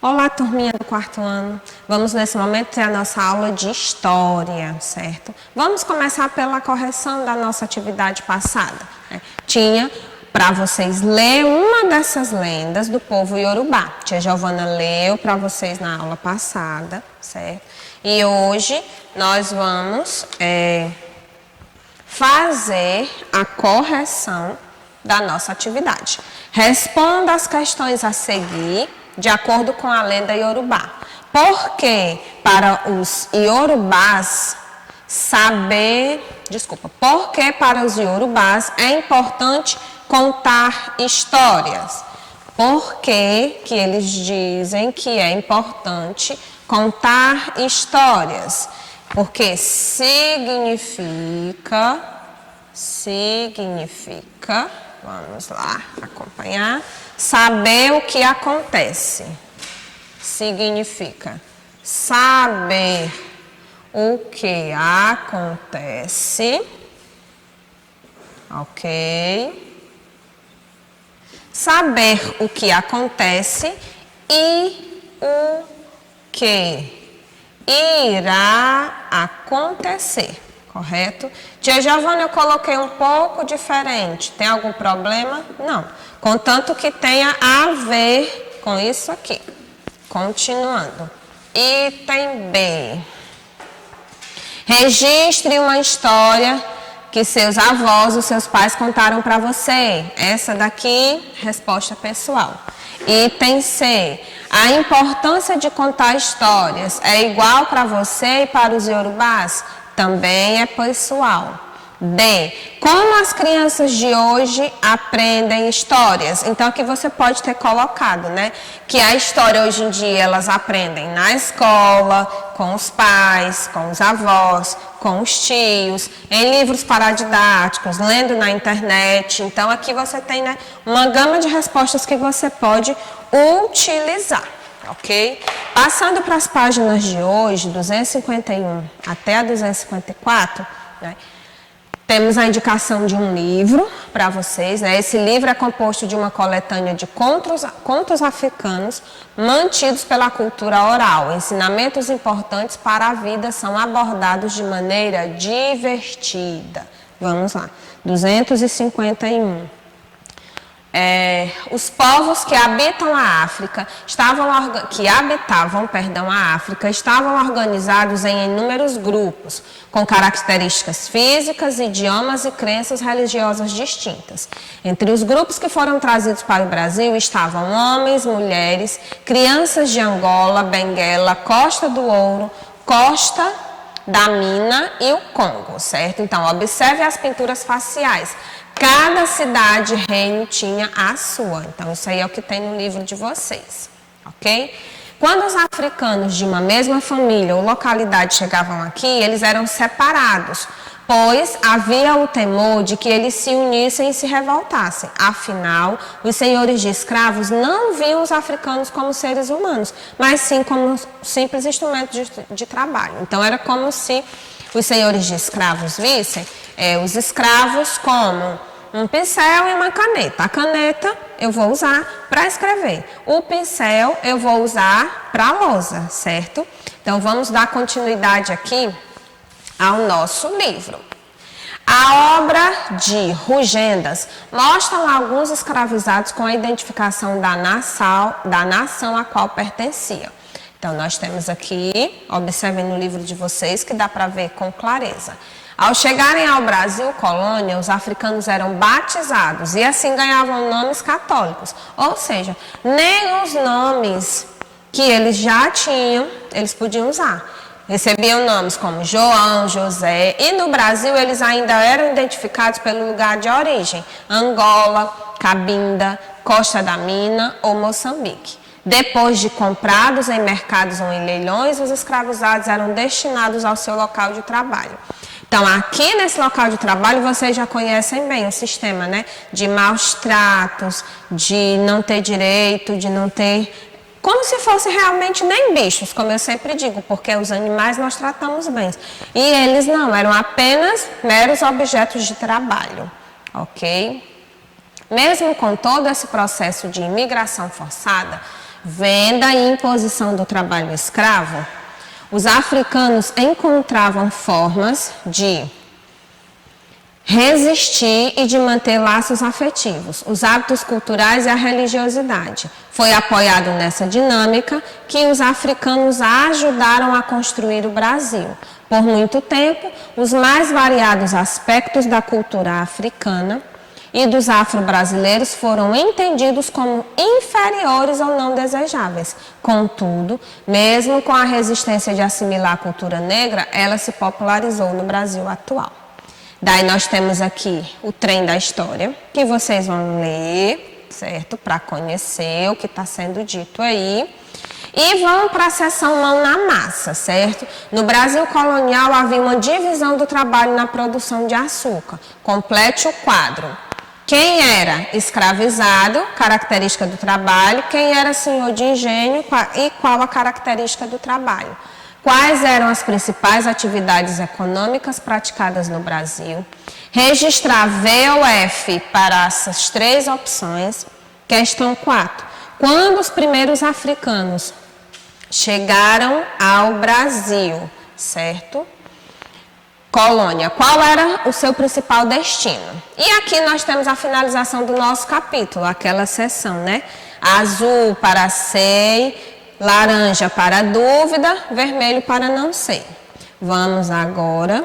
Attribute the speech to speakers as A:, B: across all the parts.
A: Olá, turminha do quarto ano. Vamos nesse momento ter a nossa aula de história, certo? Vamos começar pela correção da nossa atividade passada, né? Tinha para vocês ler uma dessas lendas do povo Iorubá. Tia Giovana leu para vocês na aula passada, certo? E hoje nós vamos fazer a correção da nossa atividade. Responda as questões a seguir de acordo com a lenda Iorubá. Porque para os Iorubás porque para os Iorubás é importante contar histórias. Por que eles dizem que é importante contar histórias? Porque significa, vamos lá acompanhar, saber o que acontece. Significa saber o que acontece, ok? Saber o que acontece e o que irá acontecer, correto? Tia Giovana, eu coloquei um pouco diferente. Tem algum problema? Não. Contanto que tenha a ver com isso aqui. Continuando. Item B. Registre uma história que seus avós ou seus pais contaram para você. Essa daqui, resposta pessoal. Item C. A importância de contar histórias é igual para você e para os Iorubás? Também é pessoal. D. Como as crianças de hoje aprendem histórias? Então, aqui você pode ter colocado, né? Que a história hoje em dia elas aprendem na escola, com os pais, com os avós, com os tios, em livros paradidáticos, lendo na internet. Então, aqui você tem, né, uma gama de respostas que você pode utilizar, ok? Passando para as páginas de hoje, 251 até a 254, né? Temos a indicação de um livro para vocês, né? Esse livro é composto de uma coletânea de contos africanos mantidos pela cultura oral. Ensinamentos importantes para a vida são abordados de maneira divertida. Vamos lá, 251. Os povos que habitavam a África estavam organizados em inúmeros grupos, com características físicas, idiomas e crenças religiosas distintas. Entre os grupos que foram trazidos para o Brasil estavam homens, mulheres, crianças de Angola, Benguela, Costa do Ouro, Costa da Mina e o Congo, certo? Então, observe as pinturas faciais. Cada cidade, reino, tinha a sua. Então, isso aí é o que tem no livro de vocês, ok? Quando os africanos de uma mesma família ou localidade chegavam aqui, eles eram separados, pois havia o temor de que eles se unissem e se revoltassem. Afinal, os senhores de escravos não viam os africanos como seres humanos, mas sim como simples instrumentos de trabalho. Então, era como se os senhores de escravos vissem os escravos como um pincel e uma caneta. A caneta eu vou usar para escrever. O pincel eu vou usar para a lousa, certo? Então, vamos dar continuidade aqui ao nosso livro. A obra de Rugendas mostra alguns escravizados com a identificação da nação a qual pertenciam. Então, nós temos aqui, observem no livro de vocês, que dá para ver com clareza. Ao chegarem ao Brasil colônia, os africanos eram batizados e assim ganhavam nomes católicos. Ou seja, nem os nomes que eles já tinham, eles podiam usar. Recebiam nomes como João, José, e no Brasil eles ainda eram identificados pelo lugar de origem: Angola, Cabinda, Costa da Mina ou Moçambique. Depois de comprados em mercados ou em leilões, os escravizados eram destinados ao seu local de trabalho. Então, aqui nesse local de trabalho, vocês já conhecem bem o sistema, né? De maus tratos, de não ter direito, de não ter... Como se fossem realmente nem bichos, como eu sempre digo, porque os animais nós tratamos bem. E eles não, eram apenas meros objetos de trabalho, ok? Mesmo com todo esse processo de imigração forçada, venda e imposição do trabalho escravo, os africanos encontravam formas de resistir e de manter laços afetivos, os hábitos culturais e a religiosidade. Foi apoiado nessa dinâmica que os africanos ajudaram a construir o Brasil. Por muito tempo, os mais variados aspectos da cultura africana e dos afro-brasileiros foram entendidos como inferiores ou não desejáveis. Contudo, mesmo com a resistência de assimilar a cultura negra, ela se popularizou no Brasil atual. Daí nós temos aqui o trem da história, que vocês vão ler, certo? Para conhecer o que está sendo dito aí. E vamos para a seção mão na massa, certo? No Brasil colonial havia uma divisão do trabalho na produção de açúcar. Complete o quadro. Quem era escravizado, característica do trabalho, quem era senhor de engenho e qual a característica do trabalho. Quais eram as principais atividades econômicas praticadas no Brasil? Registrar V ou F para essas três opções. Questão 4. Quando os primeiros africanos chegaram ao Brasil, certo? Colônia, qual era o seu principal destino? E aqui nós temos a finalização do nosso capítulo, aquela seção, né? Azul para sei, laranja para dúvida, vermelho para não sei. Vamos agora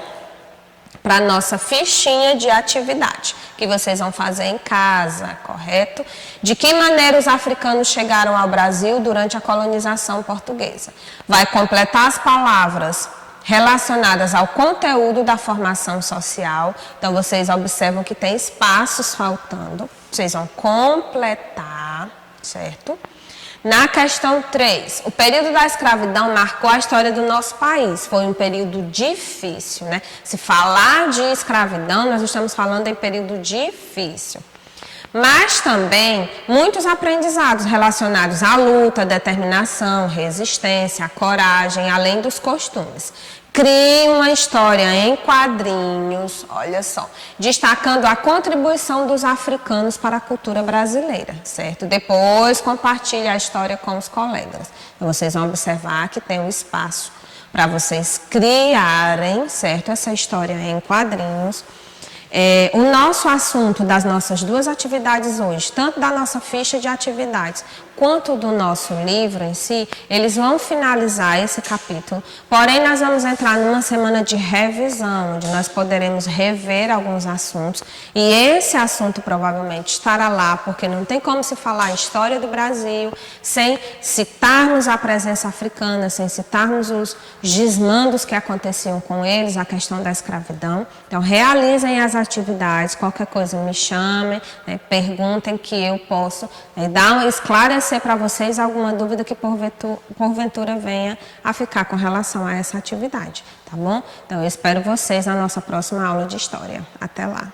A: para a nossa fichinha de atividade, que vocês vão fazer em casa, correto? De que maneira os africanos chegaram ao Brasil durante a colonização portuguesa? Vai completar as palavras relacionadas ao conteúdo da formação social. Então, vocês observam que tem espaços faltando. Vocês vão completar, certo? Na questão 3, o período da escravidão marcou a história do nosso país. Foi um período difícil, né? Se falar de escravidão, nós estamos falando em período difícil. Mas também muitos aprendizados relacionados à luta, determinação, resistência, coragem, além dos costumes. Crie uma história em quadrinhos, olha só, destacando a contribuição dos africanos para a cultura brasileira, certo? Depois compartilhe a história com os colegas. Então, vocês vão observar que tem um espaço para vocês criarem, certo? Essa história em quadrinhos. O nosso assunto das nossas duas atividades hoje, tanto da nossa ficha de atividades quanto do nosso livro em si, eles vão finalizar esse capítulo. Porém, nós vamos entrar numa semana de revisão, onde nós poderemos rever alguns assuntos. E esse assunto provavelmente estará lá, porque não tem como se falar a história do Brasil sem citarmos a presença africana, sem citarmos os desmandos que aconteciam com eles, a questão da escravidão. Então, realizem as atividades, qualquer coisa me chamem, né, perguntem que eu posso esclarecer para vocês alguma dúvida que porventura venha a ficar com relação a essa atividade, tá bom? Então, eu espero vocês na nossa próxima aula de História. Até lá!